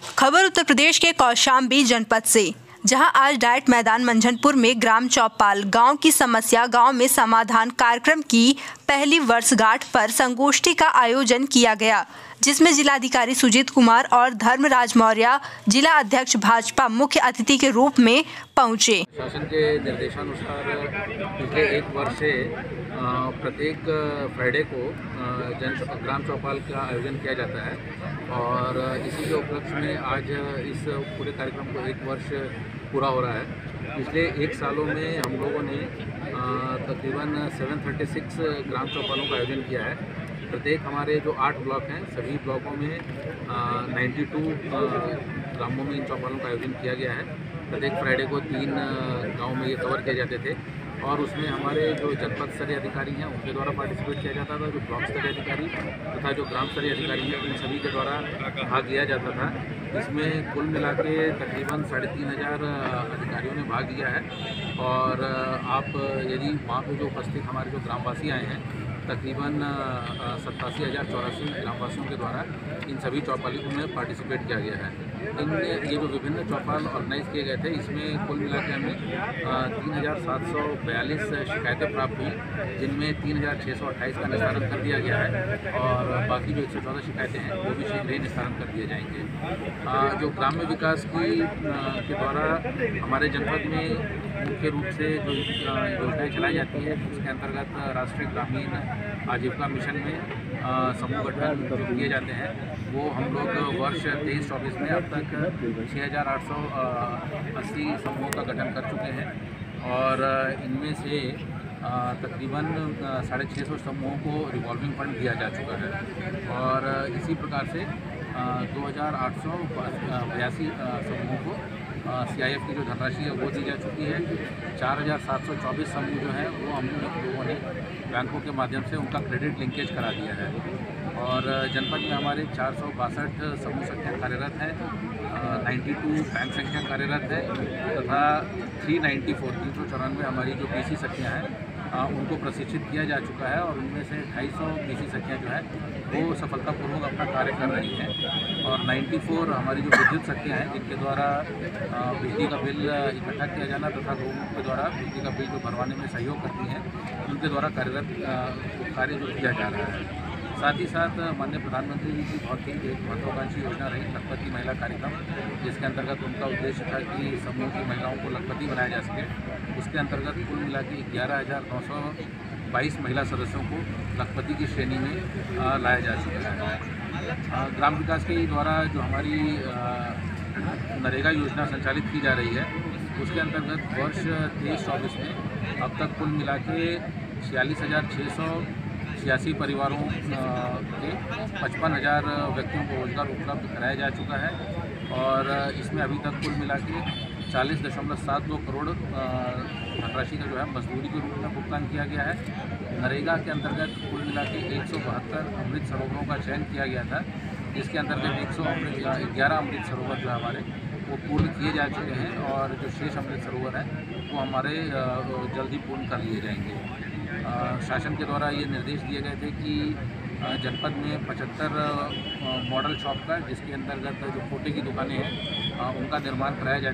खबर उत्तर प्रदेश के कौशाम्बी जनपद से, जहां आज डाइट मैदान मंझनपुर में ग्राम चौपाल गांव की समस्या गांव में समाधान कार्यक्रम की पहली वर्षगांठ पर संगोष्ठी का आयोजन किया गया, जिसमें जिलाधिकारी सुजीत कुमार और धर्मराज मौर्य जिला अध्यक्ष भाजपा मुख्य अतिथि के रूप में पहुंचे। शासन के निर्देशानुसार पिछले एक वर्ष से प्रत्येक फ्राइडे को ग्राम चौपाल का आयोजन किया जाता है और इसी के उपलक्ष्य में आज इस पूरे कार्यक्रम को एक वर्ष पूरा हो रहा है। पिछले एक सालों में हम लोगों ने तकरीबन 736 ग्राम चौपालों का आयोजन किया है। प्रत्येक हमारे जो 8 ब्लॉक हैं सभी ब्लॉकों में 92 ग्रामों में इन चौपालों का आयोजन किया गया है। प्रत्येक फ्राइडे को 3 गाँव में ये कवर किए जाते थे और उसमें हमारे जो जनपद स्तरीय अधिकारी हैं उनके द्वारा पार्टिसिपेट किया जाता था, जो ब्लॉक स्तरीय अधिकारी तथा जो ग्राम स्तरीय अधिकारी हैं उन सभी के द्वारा भाग लिया जाता था। इसमें कुल मिला के तकरीबन 3500 अधिकारियों ने भाग लिया है और आप यदि वहाँ पे जो उपस्थित हमारे जो ग्रामवासी आए हैं तकरीबन 87,084 ग्रामवासियों के द्वारा इन सभी चौपालों में पार्टिसिपेट किया गया है। ये जो विभिन्न चौपाल ऑर्गेनाइज किए गए थे इसमें कुल मिला के हमें 3,742 शिकायतें प्राप्त हुई, जिनमें 3,628 का निस्तारण कर दिया गया है और बाकी जो 114 शिकायतें हैं वो भी शीघ्र ही निस्तारण कर दिए जाएंगे। जो ग्राम्य विकास के द्वारा हमारे जनपद में मुख्य रूप से जो योजनाएं चलाई जाती है उसके अंतर्गत राष्ट्रीय ग्रामीण आजीविका मिशन में समूह गठन जो किए जाते हैं वो हम लोग वर्ष 23-24 में अब तक 6,880 समूहों का गठन कर चुके हैं और इनमें से तकरीबन 650 समूहों को रिवॉल्विंग फंड दिया जा चुका है और इसी प्रकार से 2,882 समूहों को CIF की जो धनराशि है वो दी जा चुकी है। 4,724 समूह जो है वो हम लोगों ने बैंकों के माध्यम से उनका क्रेडिट लिंकेज करा दिया है और जनपद में हमारे 462 समूह संख्या कार्यरत हैं, 92 बैंक संख्या कार्यरत है तथा 394 हमारी जो BC संख्या है उनको प्रशिक्षित किया जा चुका है और उनमें से 250 BC संख्या जो है वो सफलतापूर्वक अपना कार्य कर रही हैं और 94 हमारी जो विद्युत संख्या है जिनके द्वारा बिजली का बिल इकट्ठा किया जाना तथा लोगों के द्वारा बिजली का बिल जो भरवाने में सहयोग करती हैं उनके द्वारा कार्यरत कार्य जो किया जा रहा है। साथ ही साथ माननीय प्रधानमंत्री जी की बहुत ही एक महत्वाकांक्षी योजना रही लखपति महिला कार्यक्रम, जिसके अंतर्गत उनका उद्देश्य था कि समूह की महिलाओं को लखपति बनाया जा सके। उसके अंतर्गत कुल मिला के 11,922 महिला सदस्यों को लखपति की श्रेणी में लाया जा चुका है। ग्राम विकास के द्वारा जो हमारी नरेगा योजना संचालित की जा रही है उसके अंतर्गत वर्ष 23-24 में अब तक कुल मिला के 46,686 परिवारों के 55,000 व्यक्तियों को रोजगार उपलब्ध कराया जा चुका है और इसमें अभी तक कुल मिला के 40.72 करोड़ धनराशि का जो है मजदूरी के रूप में भुगतान किया गया है। नरेगा के अंतर्गत कुल मिला के 172 अमृत सरोवरों का चयन किया गया था, जिसके अंतर्गत 11 अमृत सरोवर जो हमारे वो पूर्ण किए जा चुके हैं और जो शेष अमृत सरोवर हैं वो हमारे जल्द ही पूर्ण कर लिए जाएंगे। शासन के द्वारा ये निर्देश दिए गए थे कि जनपद में 75 मॉडल शॉप का, जिसके अंतर्गत जो पोटे की दुकानें हैं उनका निर्माण कराया जा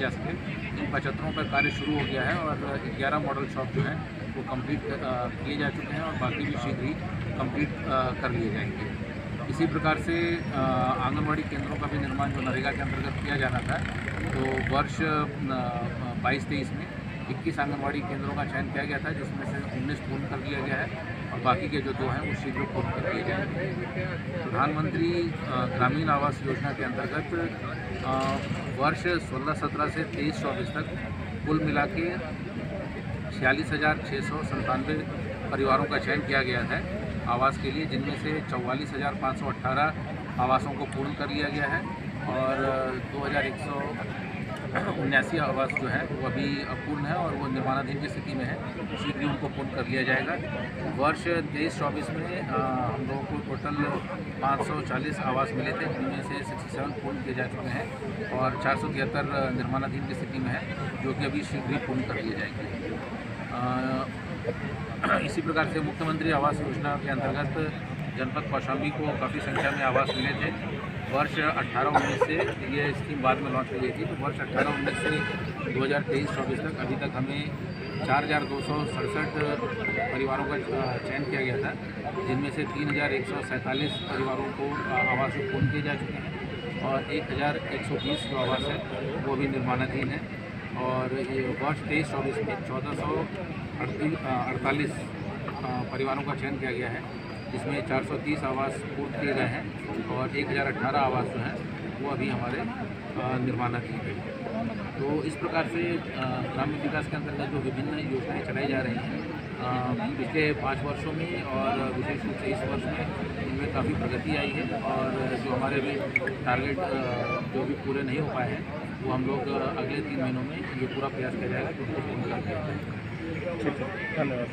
सके। इन 75 पर कार्य शुरू हो गया है और 11 मॉडल शॉप जो हैं वो कंप्लीट किए जा चुके हैं और बाकी भी शीघ्र ही कंप्लीट कर लिए जाएंगे। इसी प्रकार से आंगनवाड़ी केंद्रों का भी निर्माण जो नरेगा के अंतर्गत किया जाना था तो वर्ष 22-23 में 21 आंगनवाड़ी केंद्रों का चयन किया गया था, जिसमें से 19 पूर्ण कर दिया गया है और बाकी के जो 2 हैं वो शीघ्र पूर्ण कर दिए जाएंगे। प्रधानमंत्री ग्रामीण आवास योजना के अंतर्गत वर्ष 16-17 से 23-24 तक कुल मिला के 46,697 परिवारों का चयन किया गया है आवास के लिए, जिनमें से 44,518 आवासों को पूर्ण कर लिया गया है और 2,179 आवास जो है वो अभी अपूर्ण है और वो निर्माणाधीन की स्थिति में है, शीघ्र उनको पूर्ण कर लिया जाएगा। वर्ष 23-24 में हम लोगों को टोटल 540 आवास मिले थे, जिनमें से 67 पूर्ण किए जा चुके हैं और 473 निर्माणाधीन की स्थिति में है, जो कि अभी शीघ्र ही पूर्ण कर लिए जाएंगे। इसी प्रकार से मुख्यमंत्री आवास योजना के अंतर्गत जनपद कौशाम्बी को काफ़ी संख्या में आवास मिले थे वर्ष 18-19 से ये स्कीम बाद में लॉन्च की गई थी, तो वर्ष 18-19 से 2023-24 तक अभी तक हमें 4,267 परिवारों का चयन किया गया था, जिनमें से 3,147 परिवारों को आवास पूर्ण किए जा चुके हैं और 1,120 जो आवास है वो भी निर्माणाधीन है। और ये वर्ष 23-24 में 1,448 परिवारों का चयन किया गया है, जिसमें 430 आवास पूर्ण किए गए हैं और 1,018 आवास जो हैं वो अभी हमारे निर्माणाधीन है। तो इस प्रकार से ग्रामीण विकास के अंतर्गत जो विभिन्न योजनाएं चलाई जा रही हैं पिछले 5 वर्षों में और विशेष रूप से इस वर्ष में इनमें काफ़ी प्रगति आई है और जो हमारे भी टारगेट जो भी पूरे नहीं हो पाए हैं वो हम लोग अगले 3 महीनों में ये पूरा प्रयास किया जाएगा कि उनको पूर्ण कर दिया जाए। ठीक है, धन्यवाद।